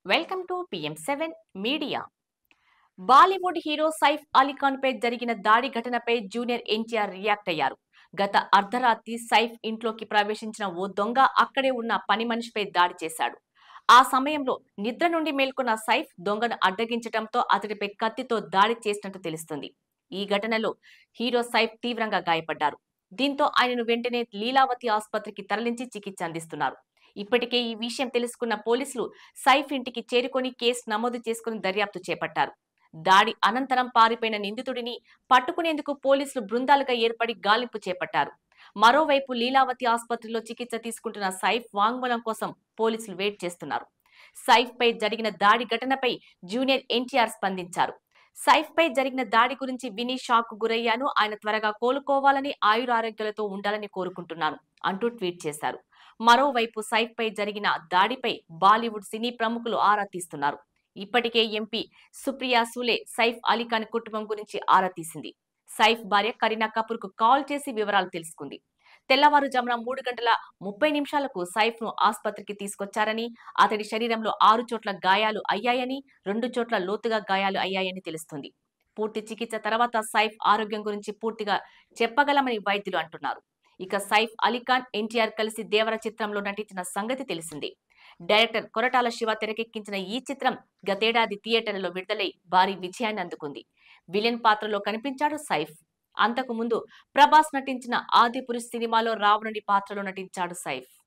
Welcome to PM7 మీడియా. Bollywood hero Saif Ali Khan పై జరిగిన దాడి ఘటనపై జూనియర్ ఎన్టీఆర్ రియాక్ట్ అయ్యారు. గత అర్ధరాత్రి సైఫ్ ఇంట్లోకి ప్రవేశించిన ఓ దొంగ అక్కడే ఉన్న పని మనిషిపై దాడి చేశాడు. ఆ సమయంలో నిద్ర నుండి మేల్కొన్న సైఫ్ దొంగను అడ్డగించడంతో అతడిపై కత్తితో దాడి చేసినట్టు తెలుస్తుంది. ఈ ఘటనలో హీరో సైఫ్ తీవ్రంగా గాయపడ్డారు. దీంతో ఆయనను వెంటనే లీలావతి ఆసుపత్రికి తరలించి చికిత్స అందిస్తున్నారు. ఇప్పటికే ఈ విషయం తెలుసుకున్న పోలీసులు సైఫ్ ఇంటికి చేరుకొని కేసు నమోదు చేసుకుని దర్యాప్తు చేపట్టారు. దాడి అనంతరం పారిపోయిన నిందితుడిని పట్టుకునేందుకు పోలీసులు బృందాలుగా ఏర్పడి గాలింపు చేపట్టారు. మరోవైపు లీలావతి ఆసుపత్రిలో చికిత్స తీసుకుంటున్న సైఫ్ వాంగ్మూలం కోసం పోలీసులు వెయిట్ చేస్తున్నారు. సైఫ్ పై జరిగిన దాడి ఘటనపై జూనియర్ ఎన్టీఆర్ స్పందించారు. సైఫ్ పై జరిగిన దాడి గురించి విని షాక్ గురయ్యాను. ఆయన త్వరగా కోలుకోవాలని, ఆయురారోగ్యాలతో ఉండాలని కోరుకుంటున్నాను అంటూ ట్వీట్ చేశారు. మరోవైపు సైఫ్ పై జరిగిన దాడిపై బాలీవుడ్ సినీ ప్రముఖులు ఆరా తీస్తున్నారు. ఇప్పటికే ఎంపీ సుప్రియా సూలే సైఫ్ అలీ ఖాన్ కుటుంబం గురించి ఆరా తీసింది. సైఫ్ భార్య కరీనా కపూర్ కు కాల్ చేసి వివరాలు తెలుసుకుంది. తెల్లవారుజామున 3:30 సైఫ్ ను ఆసుపత్రికి తీసుకొచ్చారని, అతడి శరీరంలో 6 చోట్ల గాయాలు అయ్యాయని, 2 చోట్ల లోతుగా గాయాలు అయ్యాయని తెలుస్తుంది. పూర్తి చికిత్స తర్వాత సైఫ్ ఆరోగ్యం గురించి పూర్తిగా చెప్పగలమని వైద్యులు అంటున్నారు. ఇక సైఫ్ అలీ ఖాన్, ఎన్టీఆర్ కలిసి దేవర చిత్రంలో నటించిన సంగతి తెలిసిందే. డైరెక్టర్ కొరటాల శివ తెరకెక్కించిన ఈ చిత్రం గతేడాది థియేటర్లలో విడుదలై భారీ విజయాన్ని అందుకుంది. విలన్ పాత్రలో కనిపించాడు సైఫ్. అంతకు ముందు ప్రభాస్ నటించిన ఆదిపురుష్ సినిమాలో రావణుడి పాత్రలో నటించాడు సైఫ్.